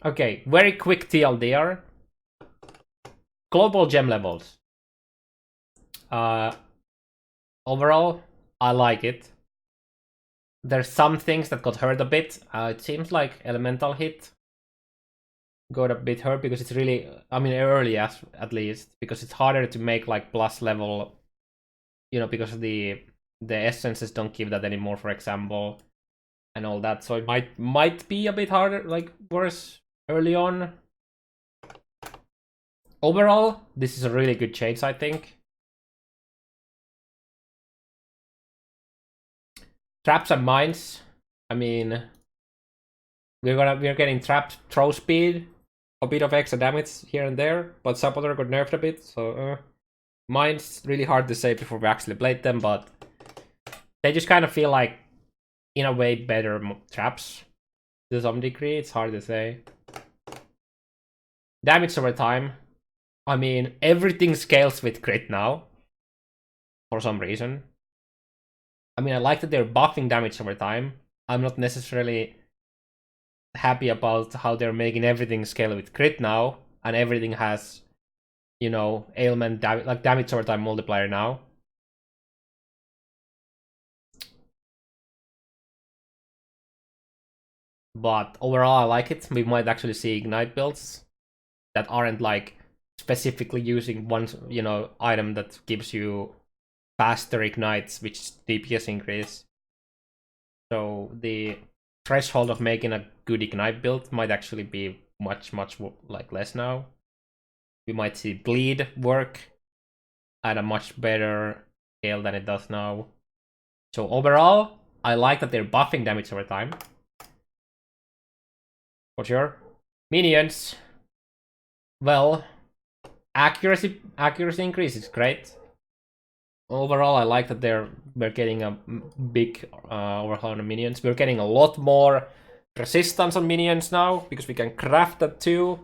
Okay, very quick TLDR. Global gem levels. Overall, I like it. There's some things that got hurt a bit. It seems like Elemental Hit got a bit hurt because it's really, I mean, early at least, because it's harder to make like plus level, you know, because the essences don't give that anymore, for example, and all that. So it might be a bit harder, like worse early on. Overall, this is a really good change, I think. Traps and mines. I mean, we're getting trapped throw speed, a bit of extra damage here and there, but Saboteur got nerfed a bit, so mines really hard to say before we actually played them, but they just kind of feel like, in a way, better traps to some degree. It's hard to say. Damage over time. I mean, everything scales with crit now, for some reason. I mean, I like that they're buffing damage over time. I'm not necessarily happy about how they're making everything scale with crit now, and everything has, you know, ailment like damage over time multiplier now. But overall, I like it. We might actually see ignite builds that aren't like specifically using one, you know, item that gives you faster ignites, which DPS increase. So the threshold of making a good ignite build might actually be much like less now. We might see bleed work at a much better scale than it does now. So overall, I like that they're buffing damage over time. For sure. Minions. Well, accuracy increase is great. Overall, I like that we're getting a big overhaul on the minions. We're getting a lot more resistance on minions now because we can craft that too.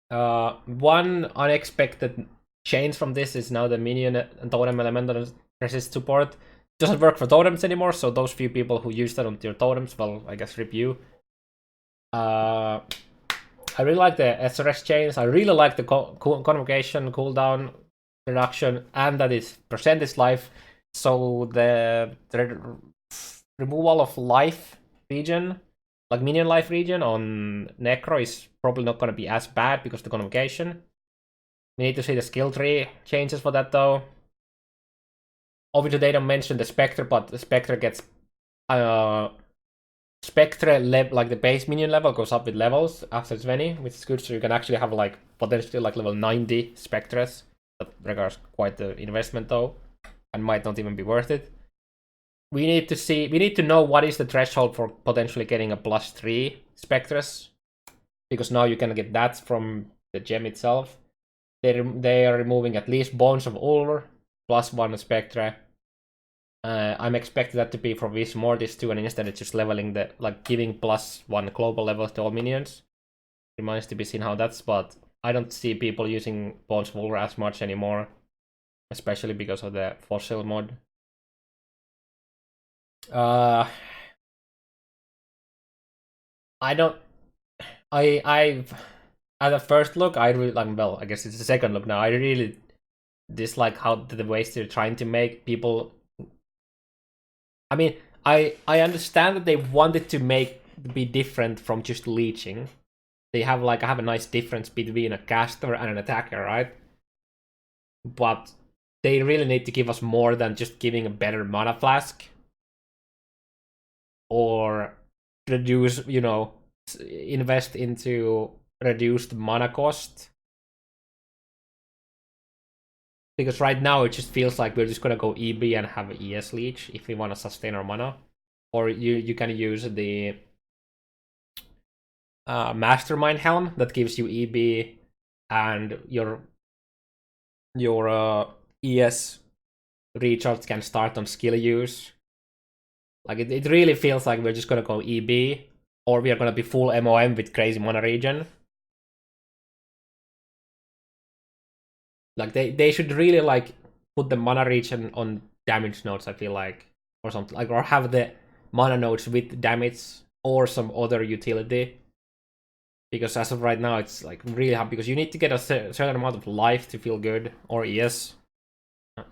One unexpected change from this is now the minion and totem elemental resist support doesn't work for totems anymore. So those few people who use that on your totems, well, I guess rip you. I really like the SRS chains. I really like the convocation cooldown reduction, and that is percentage life. So the removal of life region, like minion life region on Necro, is probably not going to be as bad because of the convocation. We need to see the skill tree changes for that though. Obviously, they don't mention the Spectre, but the Spectre gets Spectre like the base minion level goes up with levels after 20, which is good. So you can actually have like potentially like level 90 Spectres. That requires quite the investment though, and might not even be worth it. We need to know what is the threshold for potentially getting a +3 Spectres, because now you can get that from the gem itself. They are removing at least Bones of Ulver, +1 Spectre. I'm expecting that to be for Vis Mortis too, and instead it's just leveling the, like, giving +1 global levels to all minions. Remains to be seen how that's, but I don't see people using Bones of Ulver as much anymore, especially because of the fossil mod. I don't. At the first look, I really like. Well, I guess it's the second look now. I really dislike how the ways they're trying to make people. I mean, I understand that they wanted to be different from just leeching. They have a nice difference between a caster and an attacker, right? But they really need to give us more than just giving a better mana flask or reduce, you know, invest into reduced mana cost. Because right now it just feels like we're just gonna go EB and have ES leech if we want to sustain our mana. Or you can use the Mastermind Helm that gives you EB and your ES recharge can start on skill use. Like it really feels like we're just gonna go EB, or we are gonna be full MOM with crazy mana regen. Like they should really like put the mana regen on damage nodes, I feel like, or something like, or have the mana nodes with damage or some other utility. Because as of right now, it's like really hard because you need to get a certain amount of life to feel good, or ES.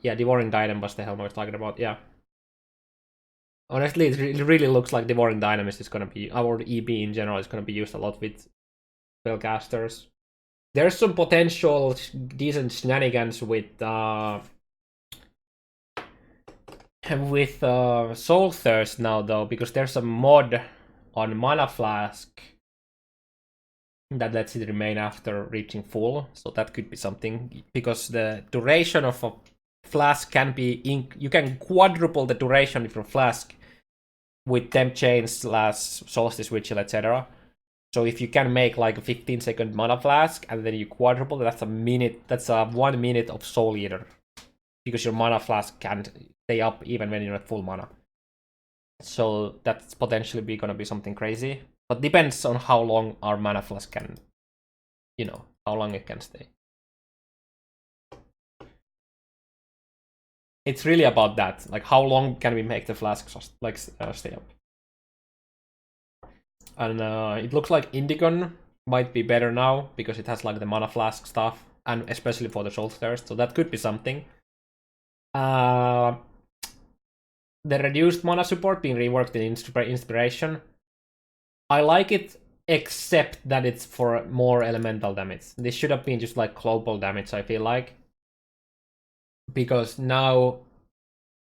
Yeah, Devouring Dynam was the helmet I was talking about, yeah. Honestly, it really looks like Devouring Dynamist is gonna be, or EB in general is gonna be used a lot with spellcasters. There's some potential decent shenanigans with Soul Thirst now though, because there's a mod on Mana Flask that lets it remain after reaching full, so that could be something, because the duration of a flask can be you can quadruple the duration of your flask with Temp Chains, Solstice Vigil, etc. So if you can make like a 15-second mana flask and then you quadruple, that's a minute. That's a 1 minute of Soul Eater, because your mana flask can't stay up even when you're at full mana. So that's potentially gonna be something crazy, but depends on how long our mana flask can, how long it can stay. It's really about that, like how long can we make the flask stay up. And it looks like Indigon might be better now because it has like the mana flask stuff, and especially for the Soul Thirst, so that could be something. The reduced mana support being reworked in Inspiration, I like it, except that it's for more elemental damage. This should have been just like global damage, I feel like. Because now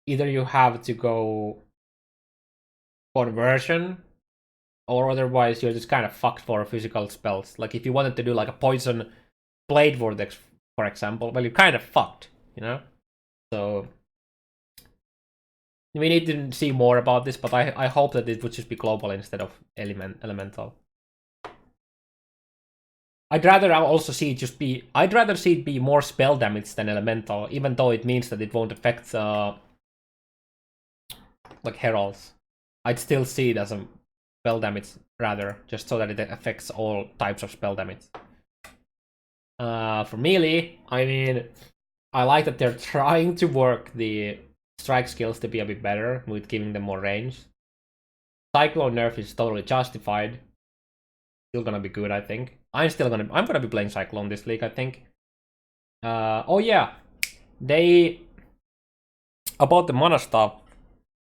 either you have to go conversion, or otherwise you're just kind of fucked for physical spells. Like if you wanted to do like a poison blade vortex, for example, well, you're kind of fucked, So we need to see more about this, but I hope that it would just be global instead of elemental. I'd rather also see it be more spell damage than elemental, even though it means that it won't affect like heralds. I'd still see it as a spell damage rather, just so that it affects all types of spell damage. For melee, I mean, I like that they're trying to work the strike skills to be a bit better with giving them more range. Cyclone nerf is totally justified. Still gonna be good, I think. I'm gonna be playing Cyclone this league, I think. Oh yeah, about the mana stuff.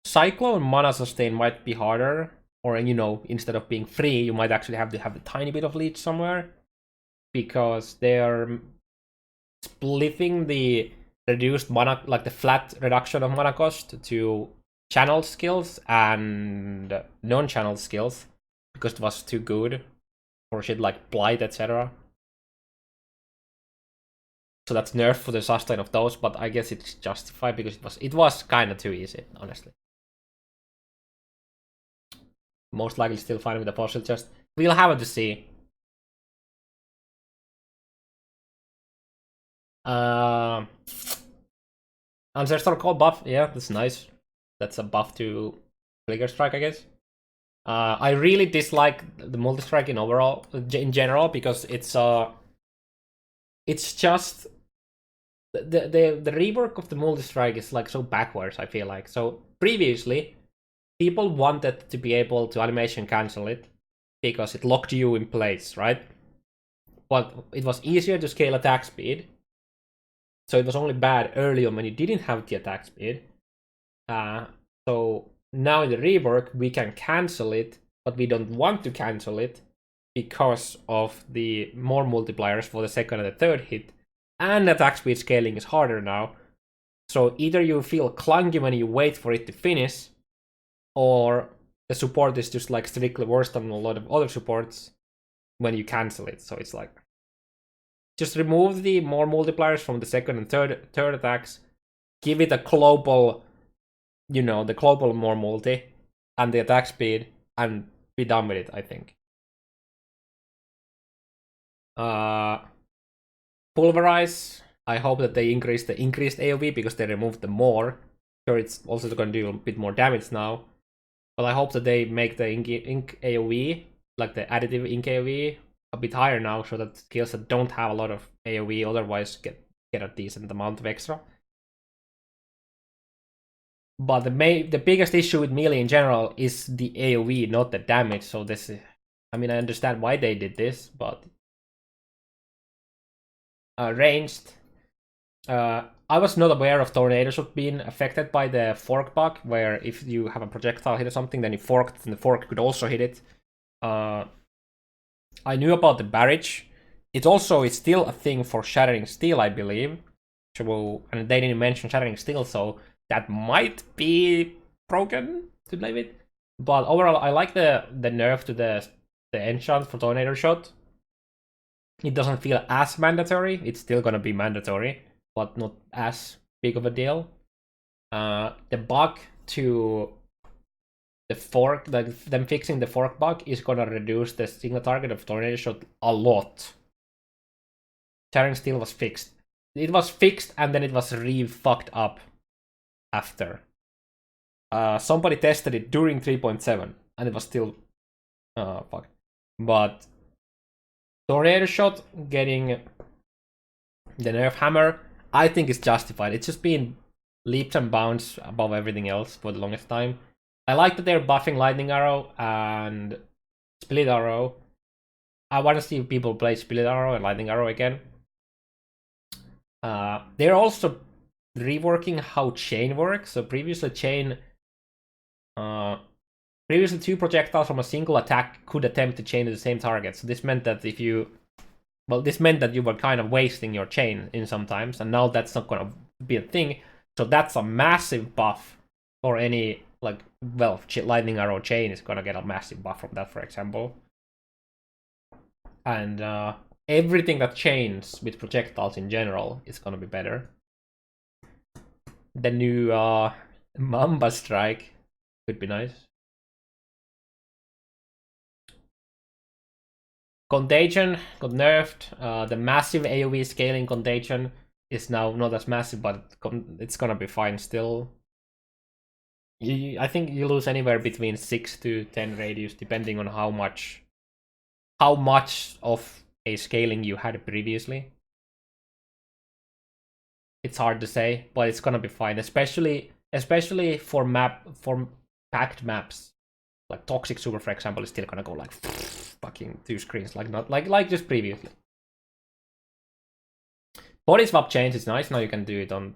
Cyclone mana sustain might be harder, or instead of being free, you might actually have to have a tiny bit of leech somewhere, because they're splitting the reduced mana, like the flat reduction of mana cost, to channel skills and non-channel skills, because it was too good for shit like Blight, etc. So that's nerf for the sustain of those, but I guess it's justified because it was kind of too easy, honestly. Most likely still fine with the fossil chest. We'll have to see. Ancestral Call buff, yeah, that's nice. That's a buff to Flicker Strike, I guess. I really dislike the multi-strike in general, because it's just the rework of the multi-strike is like so backwards, I feel like. So previously, people wanted to be able to animation cancel it because it locked you in place, right? But it was easier to scale attack speed, so it was only bad early on when you didn't have the attack speed. So now in the rework, we can cancel it, but we don't want to cancel it because of the more multipliers for the second and the third hit, and attack speed scaling is harder now. So either you feel clunky when you wait for it to finish, or the support is just like strictly worse than a lot of other supports when you cancel it. So it's like, just remove the more multipliers from the second and third attacks, give it a global, the global more multi and the attack speed, and be done with it, I think. Pulverize, I hope that they increase the increased AoE because they removed the more. Sure, it's also going to do a bit more damage now, but I hope that they make the ink AoE, like the additive ink AoE, a bit higher now, so that skills that don't have a lot of AoE otherwise get a decent amount of extra. But the biggest issue with melee in general is the AoE, not the damage. So this I mean, I understand why they did this, but ranged. I was not aware of tornadoes being affected by the fork bug, where if you have a projectile hit or something, then you forked, and the fork could also hit it. I knew about the barrage. It's still a thing for shattering steel, I believe. So, and they didn't mention shattering steel, so that might be broken to blame it. But overall, I like the nerf to the enchant for tornado shot. It doesn't feel as mandatory. It's still gonna be mandatory, but not as big of a deal. The bug to the fork, them fixing the fork bug is gonna reduce the single target of tornado shot a lot. Shattering steel was fixed. It was fixed and then it was re-fucked up after. Somebody tested it during 3.7 and it was still fucked. But tornado shot getting the nerf hammer, I think is justified. It's just been leaps and bounds above everything else for the longest time. I like that they're buffing lightning arrow and split arrow. I want to see people play split arrow and lightning arrow again. They're also reworking how chain works. So previously two projectiles from a single attack could attempt to chain to the same target. So this meant that you were kind of wasting your chain in sometimes, and now that's not gonna be a thing. So that's a massive buff for any lightning arrow chain is gonna get a massive buff from that, for example. And everything that chains with projectiles in general is gonna be better. The new Mamba strike could be nice. Contagion got nerfed. The massive AoE scaling Contagion is now not as massive, but it's gonna be fine still. I think you lose anywhere between 6 to 10 radius, depending on how much of a scaling you had previously. It's hard to say, but it's gonna be fine, especially for packed maps. Like Toxic Super, for example, is still gonna go like fucking 2 screens, not like just previously. Body swap change is nice. Now you can do it on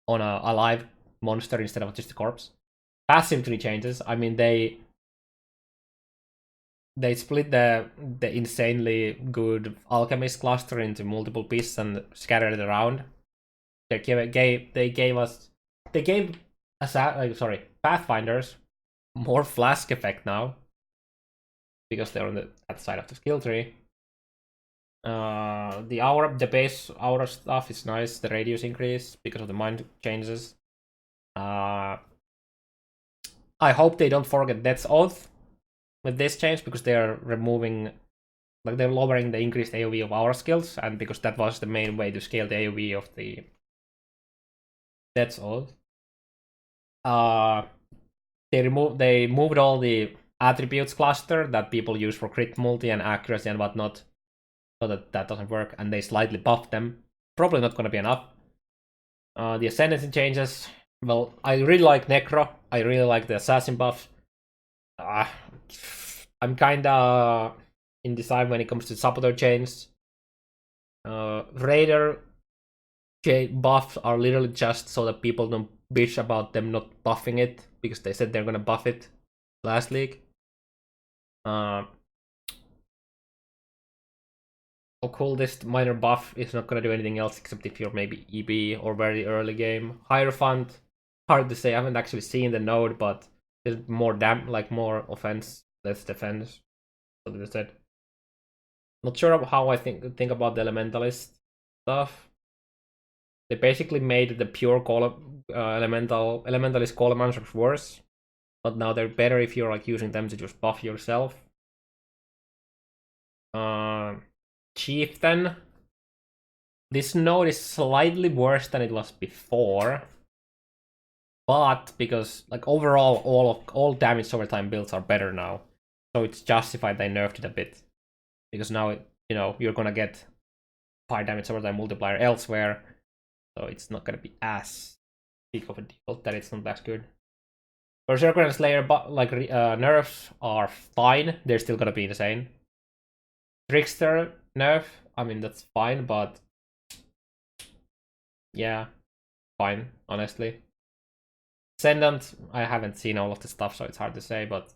on a live monster instead of just a corpse. Passive tree changes. I mean, they split the insanely good alchemist cluster into multiple pieces and scattered it around. They gave Pathfinders more flask effect now because they're on that side of the skill tree. The base aura stuff is nice. The radius increase because of the mind changes. I hope they don't forget Death's Oath with this change, because they're they're lowering the increased AoE of our skills, and because that was the main way to scale the AoE of the Death's Oath. They moved all the attributes cluster that people use for crit multi and accuracy and whatnot, so that doesn't work, and they slightly buffed them. Probably not gonna be enough. The Ascendancy Changes. Well, I really like Necro. I really like the Assassin buff. I'm kinda indecisive when it comes to Saboteur chains. Raider buffs are literally just so that people don't bitch about them not buffing it, because they said they're gonna buff it last league. Occultist minor buff is not gonna do anything else except if you're maybe EB or very early game. Hierophant, hard to say. I haven't actually seen the node, but there's more more offense, less defense. So they said. Not sure how I think about the elementalist stuff. They basically made the pure elementalist column answers worse, but now they're better if you're using them to just buff yourself. Chieftain. This node is slightly worse than it was before, but because overall all damage over time builds are better now, so it's justified they nerfed it a bit, because now you're gonna get fire damage over time multiplier elsewhere, so it's not gonna be as big of a deal that it's not that good. Berserker and Slayer, but like nerfs are fine. They're still gonna be insane. Trickster nerf, I mean that's fine, but yeah, fine, honestly. Ascendant, I haven't seen all of the stuff, so it's hard to say, but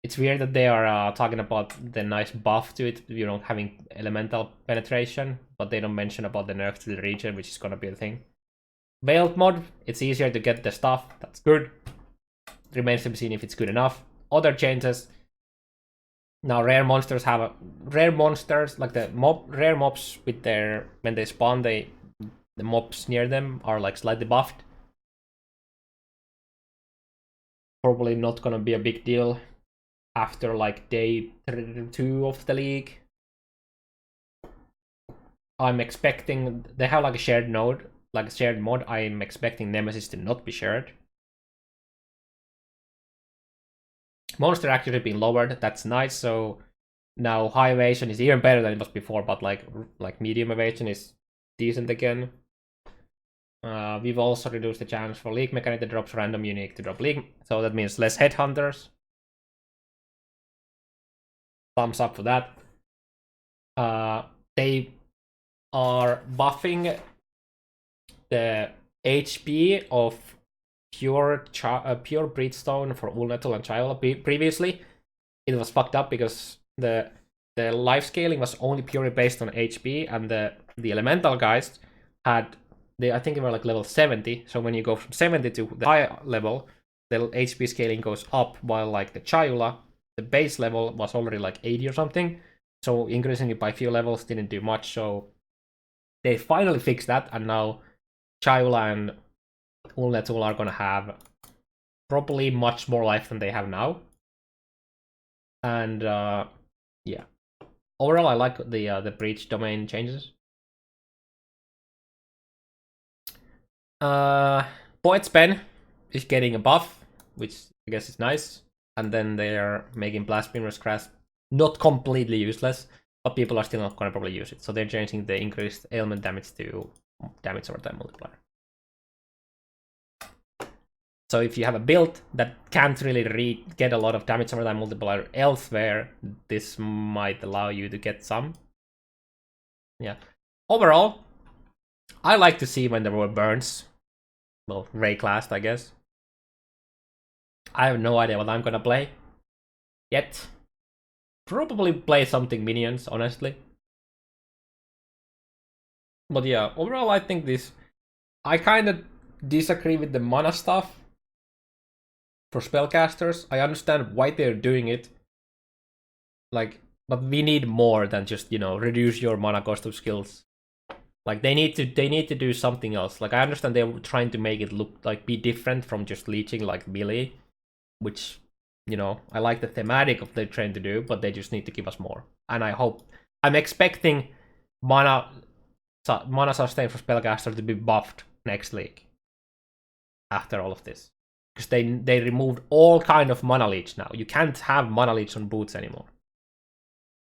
it's weird that they are talking about the nice buff to it, you know, having elemental penetration, but they don't mention about the nerf to the region, which is gonna be a thing. Veiled mod, it's easier to get the stuff, that's good. Remains to be seen if it's good enough. Other changes. Now rare monsters have rare monsters, like the rare mobs with their, when they spawn, the mobs near them are like slightly buffed. Probably not gonna be a big deal after like day 2 of the league. I'm expecting, they have like a shared node, like a shared mod. I'm expecting Nemesis to not be shared. Monster accuracy being lowered, that's nice. So now high evasion is even better than it was before, but like medium evasion is decent again. We've also reduced the chance for league mechanic that drops random unique to drop league, so that means less headhunters. Thumbs up for that. They are buffing the HP of pure Breedstone for Ulnetul and Chiola. Previously, it was fucked up because the life scaling was only purely based on HP, and the elemental guys had, I think they were like level 70. So when you go from 70 to the high level, the HP scaling goes up, while like the Chiola, the base level was already like 80 or something. So increasing it by a few levels didn't do much. So they finally fixed that, and now Chiola and Ulnetul are gonna have probably much more life than they have now. And yeah, overall I like the breach domain changes. Poet's Pen is getting a buff, which I guess is nice. And then they are making Blasphemer's Grasp not completely useless, but people are still not gonna probably use it. So they're changing the increased ailment damage to damage over time multiplier. So if you have a build that can't really get a lot of damage over time multiplier elsewhere, this might allow you to get some. Yeah. Overall, I like to see when the world burns. Well, Ray classed, I guess. I have no idea what I'm gonna play yet. Probably play something minions, honestly. But yeah, overall I think this, I kind of disagree with the mana stuff for spellcasters. I understand why they're doing it. Like, but we need more than just, you know, reduce your mana cost of skills. Like they need to do something else. Like I understand they're trying to make it look like be different from just leeching like melee, which, you know, I like the thematic of they're trying to do, but they just need to give us more. And I'm expecting mana sustain for spellcaster to be buffed next league after all of this, because they removed all kind of mana leech now. You can't have mana leech on boots anymore.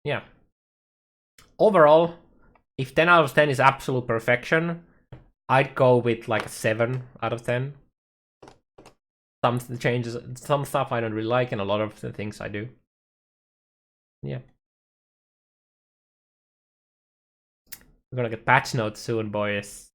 Yeah. Overall, if 10 out of 10 is absolute perfection, I'd go with like a 7 out of 10. Some changes, some stuff I don't really like, and a lot of the things I do. Yeah. We're gonna get patch notes soon, boys.